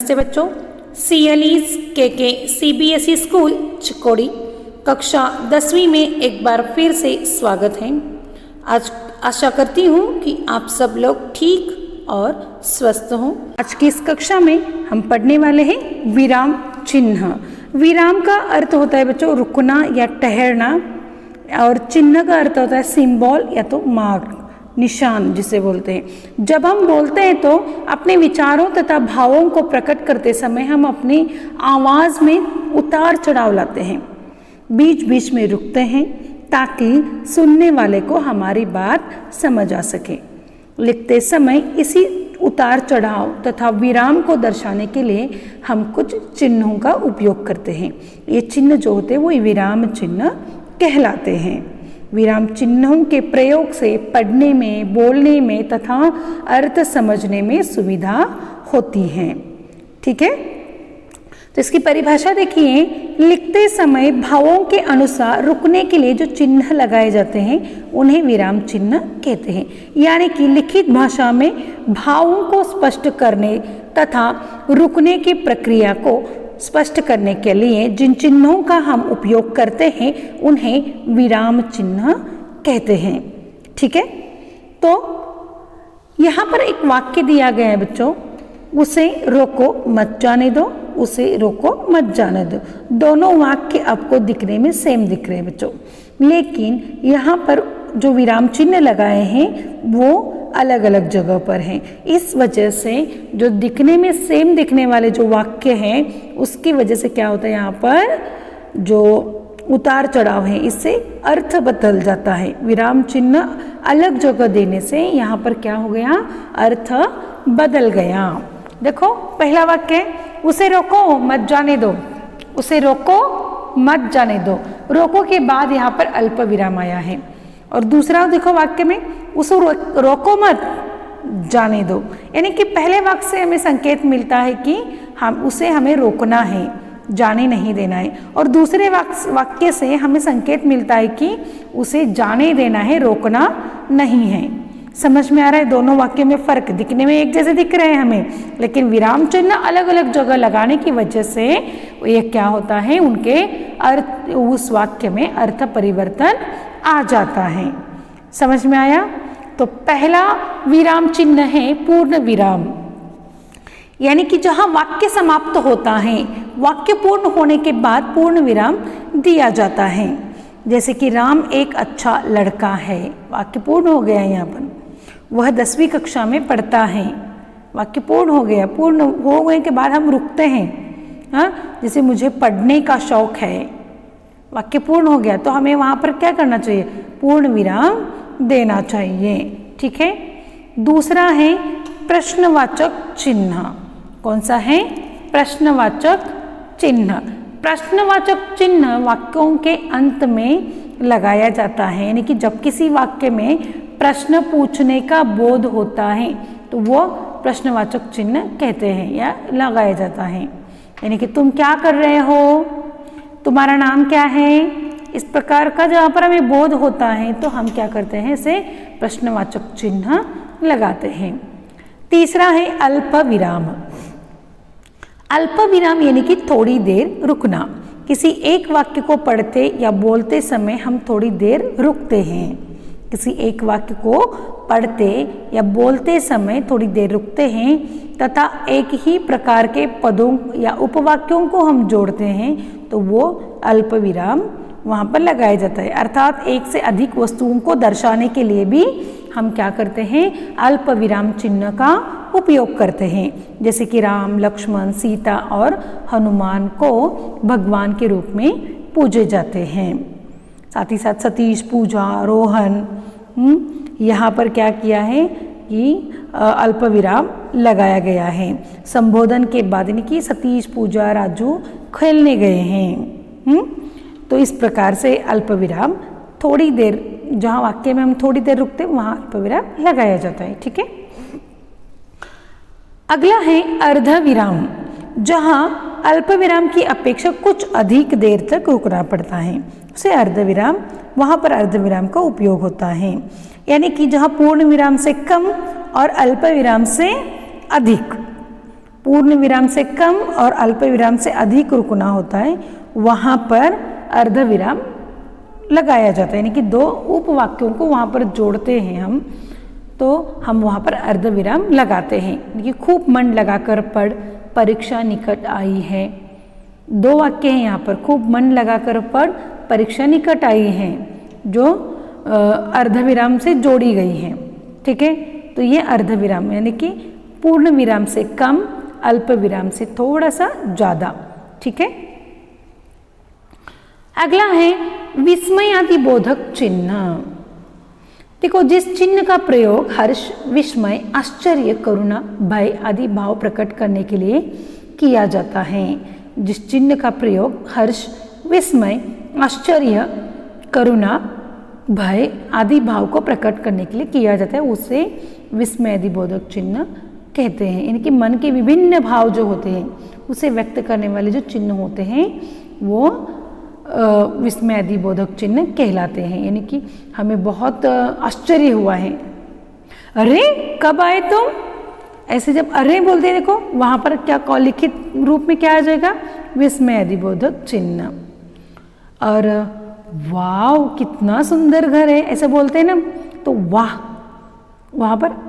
नमस्ते बच्चों, CLE's के CBSE स्कूल चिकोड़ी कक्षा 10वीं में एक बार फिर से स्वागत है। आज आशा करती हूँ कि आप सब लोग ठीक और स्वस्थ हों। आज की इस कक्षा में हम पढ़ने वाले हैं विराम चिन्ह। विराम का अर्थ होता है बच्चों रुकना या ठहरना, और चिन्ह का अर्थ होता है सिंबल या तो मार्क, निशान जिसे बोलते हैं। जब हम बोलते हैं तो अपने विचारों तथा भावों को प्रकट करते समय हम अपनी आवाज़ में उतार चढ़ाव लाते हैं, बीच बीच में रुकते हैं ताकि सुनने वाले को हमारी बात समझ आ सके। लिखते समय इसी उतार चढ़ाव तथा विराम को दर्शाने के लिए हम कुछ चिन्हों का उपयोग करते हैं। ये चिन्ह जो होते हैं वो विराम चिन्ह कहलाते हैं। विराम चिन्हों के प्रयोग से पढ़ने में, बोलने में तथा अर्थ समझने में सुविधा होती है। ठीक है, तो इसकी परिभाषा देखिए। लिखते समय भावों के अनुसार रुकने के लिए जो चिन्ह लगाए जाते हैं उन्हें विराम चिन्ह कहते हैं। यानी कि लिखित भाषा में भावों को स्पष्ट करने तथा रुकने की प्रक्रिया को स्पष्ट करने के लिए जिन चिन्हों का हम उपयोग करते हैं उन्हें विराम चिन्ह कहते हैं। ठीक है, तो यहाँ पर एक वाक्य दिया गया है बच्चों, उसे रोको मत जाने दो, उसे रोको मत जाने दो। दोनों वाक्य आपको दिखने में सेम दिख रहे हैं बच्चों, लेकिन यहाँ पर जो विराम चिन्ह लगाए हैं वो अलग अलग जगह पर हैं। इस वजह से जो दिखने में सेम दिखने वाले जो वाक्य हैं उसकी वजह से क्या होता है, यहाँ पर जो उतार चढ़ाव है इससे अर्थ बदल जाता है। विराम चिन्ह अलग जगह देने से यहाँ पर क्या हो गया, अर्थ बदल गया। देखो पहला वाक्य, उसे रोको मत जाने दो, उसे रोको मत जाने दो। रोको के बाद यहाँ पर अल्प विराम आया है। और दूसरा देखो वाक्य में, उसे रोको मत जाने दो, यानी कि पहले वाक्य से हमें संकेत मिलता है कि हमें रोकना है, जाने नहीं देना है। और दूसरे वाक्य से हमें संकेत मिलता है कि उसे जाने देना है, रोकना नहीं है। समझ में आ रहा है? दोनों वाक्य में फर्क, दिखने में एक जैसे दिख रहे हैं हमें, लेकिन विराम चिन्ह अलग अलग जगह लगाने की वजह से ये क्या होता है, उनके अर्थ, उस वाक्य में अर्थ परिवर्तन आ जाता है। समझ में आया? तो पहला विराम चिन्ह है पूर्ण विराम, यानी कि जहां वाक्य समाप्त होता है, वाक्य पूर्ण होने के बाद पूर्ण विराम दिया जाता है। जैसे कि राम एक अच्छा लड़का है, वाक्य पूर्ण हो गया है। यहाँ पर वह 10वीं कक्षा में पढ़ता है, वाक्य पूर्ण हो गया। पूर्ण हो गए के बाद हम रुकते हैं। हाँ, जैसे मुझे पढ़ने का शौक है, वाक्य पूर्ण हो गया, तो हमें वहाँ पर क्या करना चाहिए, पूर्ण विराम देना चाहिए। ठीक है, दूसरा है प्रश्नवाचक चिन्ह। कौन सा है? प्रश्नवाचक चिन्ह। प्रश्नवाचक चिन्ह वाक्यों के अंत में लगाया जाता है, यानी कि जब किसी वाक्य में प्रश्न पूछने का बोध होता है तो वो प्रश्नवाचक चिन्ह कहते हैं या लगाया जाता है। यानी कि तुम क्या कर रहे हो, तुम्हारा नाम क्या है, इस प्रकार का जहाँ पर हमें बोध होता है तो हम क्या करते हैं, इसे प्रश्नवाचक चिन्ह लगाते हैं। तीसरा है अल्प विराम। अल्प विराम यानी कि थोड़ी देर रुकना। किसी एक वाक्य को पढ़ते या बोलते समय हम थोड़ी देर रुकते हैं। किसी एक वाक्य को पढ़ते या बोलते समय थोड़ी देर रुकते हैं तथा एक ही प्रकार के पदों या उपवाक्यों को हम जोड़ते हैं तो वो अल्प विराम वहाँ पर लगाया जाता है। अर्थात एक से अधिक वस्तुओं को दर्शाने के लिए भी हम क्या करते हैं, अल्प विराम चिन्ह का उपयोग करते हैं। जैसे कि राम, लक्ष्मण, सीता और हनुमान को भगवान के रूप में पूजे जाते हैं। साथ ही साथ सतीश, पूजा, रोहन, यहाँ पर क्या किया है कि अल्प विराम लगाया गया है। संबोधन के बाद यानी कि सतीश, पूजा, राजू खेलने गए हैं। तो इस प्रकार से अल्प विराम थोड़ी देर, जहाँ वाक्य में हम थोड़ी देर रुकते हैं वहाँ अल्प विराम लगाया जाता है। ठीक है, अगला है अर्ध विराम, जहाँ अल्प विराम की अपेक्षा कुछ अधिक देर तक रुकना पड़ता है, उसे अर्ध विराम, वहाँ पर अर्ध विराम का उपयोग होता है। यानी कि जहाँ पूर्ण विराम से कम और अल्प विराम से अधिक, पूर्ण विराम से कम और अल्प विराम से अधिक रुकना होता है, वहाँ पर अर्ध विराम लगाया जाता है। यानी कि दो उपवाक्यों को वहाँ पर जोड़ते हैं हम, तो हम वहाँ पर अर्ध विराम लगाते हैं। यानी कि खूब मन लगाकर पढ़, परीक्षा निकट आई है। दो वाक्य हैं यहाँ पर, खूब मन लगाकर पढ़, परीक्षा निकट आई है, जो अर्ध विराम से जोड़ी गई हैं। ठीक है, तो ये अर्ध विराम यानी कि पूर्ण विराम से कम, अल्प विराम से थोड़ा सा ज़्यादा। ठीक है, अगला है विस्मयादिबोधक चिन्ह। देखो, जिस चिन्ह का प्रयोग हर्ष, विस्मय, आश्चर्य, करुणा, भय आदि भाव प्रकट करने के लिए किया जाता है, जिस चिन्ह का प्रयोग हर्ष, विस्मय, आश्चर्य, करुणा, भय आदि भाव को प्रकट करने के लिए किया जाता है, उसे विस्मयादिबोधक चिन्ह कहते हैं। यानी कि मन के विभिन्न भाव जो होते हैं उसे व्यक्त करने वाले जो चिन्ह होते हैं वो विस्मयादिबोधक चिन्ह कहलाते हैं। यानी कि हमें बहुत आश्चर्य हुआ है, अरे कब आए तुम, ऐसे जब अरे बोलते हैं, देखो वहाँ पर क्या लिखित रूप में क्या आ जाएगा, विस्मयादिबोधक चिन्ह। और वाह कितना सुंदर घर है, ऐसे बोलते हैं ना, तो वाह वहाँ पर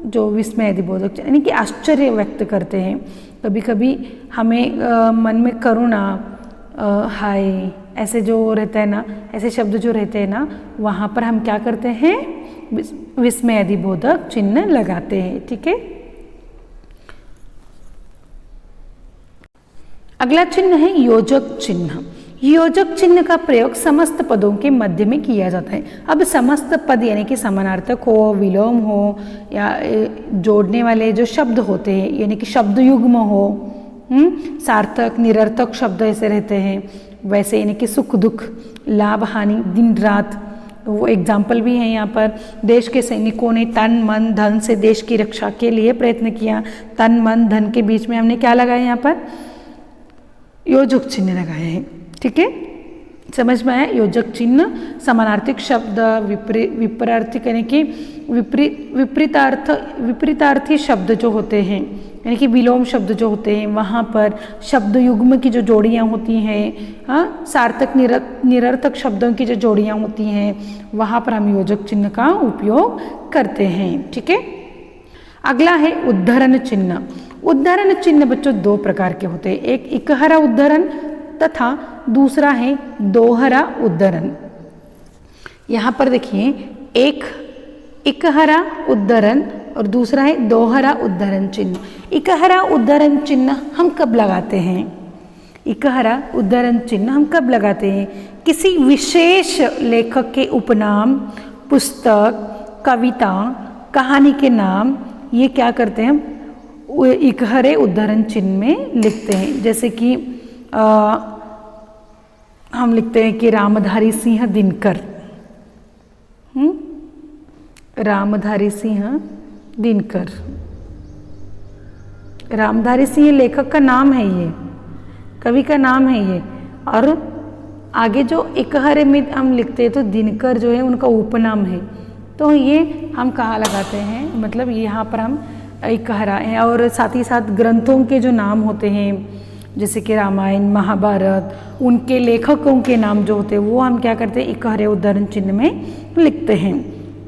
जो विस्मयादिबोधक यानी कि आश्चर्य व्यक्त करते हैं। कभी कभी हमें मन में करुणा, हाय ऐसे जो रहता है ना, ऐसे शब्द जो रहते हैं ना, वहाँ पर हम क्या करते हैं, विस्मयादिबोधक चिन्ह लगाते हैं। ठीक है, अगला चिन्ह है योजक चिन्ह। योजक चिन्ह का प्रयोग समस्त पदों के मध्य में किया जाता है। अब समस्त पद यानी कि समानार्थक हो, विलोम हो या जोड़ने वाले जो शब्द होते हैं, यानी कि शब्द युग्म हो, सार्थक, निरर्थक शब्द ऐसे रहते हैं, वैसे यानी कि सुख दुख, लाभ हानि, दिन रात, तो वो एग्जाम्पल भी है यहाँ पर। देश के सैनिकों ने तन मन धन से देश की रक्षा के लिए प्रयत्न किया। तन मन धन के बीच में हमने क्या लगाया, यहाँ पर योजक चिन्ह लगाए हैं। ठीक है, समझ में आया। योजक चिन्ह समानार्थिक शब्द, विपरीतार्थिक यानी कि विपरीतार्थी शब्द जो होते हैं, यानी कि विलोम शब्द जो होते हैं, वहाँ पर शब्द युग्म की जो जोड़ियाँ होती हैं, हाँ, सार्थक निरर्थक शब्दों की जो जोड़ियाँ होती हैं, वहाँ पर हम योजक चिन्ह का उपयोग करते हैं। ठीक है, अगला है उद्धरण चिन्ह। उद्धरण चिन्ह बच्चों दो प्रकार के होते हैं, एक इकहरा उद्धरण तथा दूसरा है दोहरा उद्धरण। यहाँ पर देखिए, एक इकहरा उद्धरण और दूसरा है दोहरा उद्धरण चिन्ह। इकहरा उद्धरण चिन्ह हम कब लगाते हैं, इकहरा उद्धरण चिन्ह हम कब लगाते हैं, किसी विशेष लेखक के उपनाम, पुस्तक, कविता, कहानी के नाम, ये क्या करते हैं हम इकहरे उद्धरण चिन्ह में लिखते हैं। जैसे कि हम लिखते हैं कि रामधारी सिंह दिनकर, रामधारी सिंह दिनकर, रामधारी सिंह लेखक का नाम है, ये कवि का नाम है ये, और आगे जो इकहरे में हम लिखते हैं तो दिनकर जो है उनका उपनाम है, तो ये हम कहाँ लगाते हैं, मतलब यहाँ पर हम इकहरा है। और साथ ही साथ ग्रंथों के जो नाम होते हैं, जैसे कि रामायण, महाभारत, उनके लेखकों के नाम जो होते हैं वो हम क्या करते हैं, इकहरे उद्धरण चिन्ह में लिखते हैं।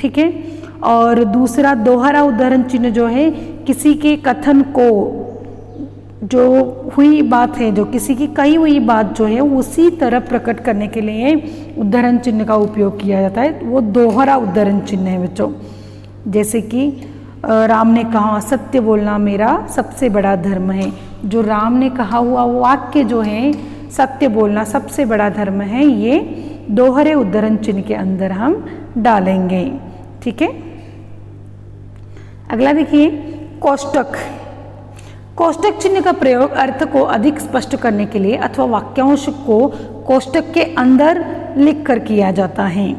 ठीक है, और दूसरा दोहरा उद्धरण चिन्ह जो है, किसी के कथन को, जो हुई बात है, जो किसी की कही हुई बात जो है उसी तरह प्रकट करने के लिए उद्धरण चिन्ह का उपयोग किया जाता है, वो दोहरा उद्धरण चिन्ह है बच्चों। जैसे कि राम ने कहा, सत्य बोलना मेरा सबसे बड़ा धर्म है। जो राम ने कहा हुआ वाक्य जो है, सत्य बोलना सबसे बड़ा धर्म है, ये दोहरे उद्धरण चिन्ह के अंदर हम डालेंगे। ठीक है, अगला देखिए कोष्टक। कोष्टक चिन्ह का प्रयोग अर्थ को अधिक स्पष्ट करने के लिए अथवा वाक्यांश को कोष्टक के अंदर लिखकर किया जाता है।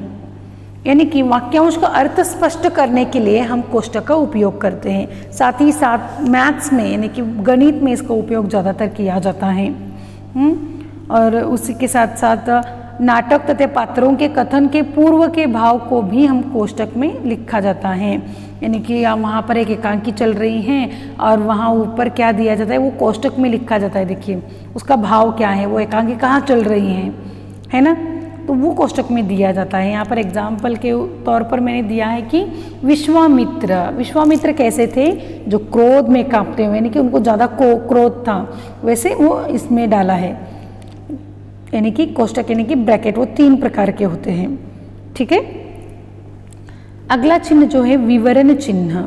यानी कि वाक्यांश का अर्थ स्पष्ट करने के लिए हम कोष्टक का उपयोग करते हैं। साथ ही साथ मैथ्स में यानी कि गणित में इसका उपयोग ज़्यादातर किया जाता है। और उसी के साथ साथ नाटक तथा पात्रों के कथन के पूर्व के भाव को भी हम कोष्टक में लिखा जाता है। यानी कि वहाँ पर एक एकांकी चल रही हैं और वहाँ ऊपर क्या दिया जाता है वो कोष्टक में लिखा जाता है। देखिए उसका भाव क्या है, वो एकांकी कहाँ चल रही हैं, है ना, तो वो कोष्टक में दिया जाता है। यहाँ पर एग्जाम्पल के तौर पर मैंने दिया है कि विश्वामित्र कैसे थे, जो क्रोध में कांपते हुए, यानी कि उनको ज़्यादा क्रोध था, वैसे वो इसमें डाला है। यानी कि कोष्टक यानी कि ब्रैकेट वो 3 प्रकार के होते हैं। ठीक है। अगला चिन्ह जो है विवरण चिन्ह।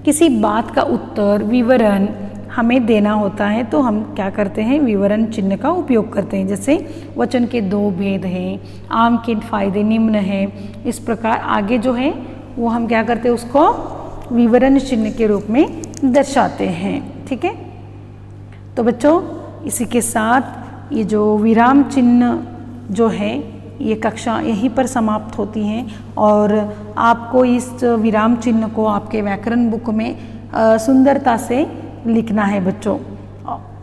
किसी बात का उत्तर विवरण हमें देना होता है तो हम क्या करते हैं, विवरण चिन्ह का उपयोग करते हैं। जैसे वचन के 2 भेद हैं, आम के फायदे निम्न हैं, इस प्रकार आगे जो है वो हम क्या करते हैं, उसको विवरण चिन्ह के रूप में दर्शाते हैं। ठीक है। तो बच्चों इसी के साथ ये जो विराम चिन्ह जो है ये कक्षा यहीं पर समाप्त होती हैं और आपको इस विराम चिन्ह को आपके व्याकरण बुक में सुंदरता से लिखना है बच्चों।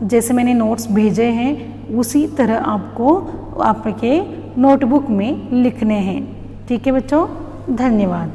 जैसे मैंने नोट्स भेजे हैं उसी तरह आपको आपके नोटबुक में लिखने हैं। ठीक है बच्चों, धन्यवाद।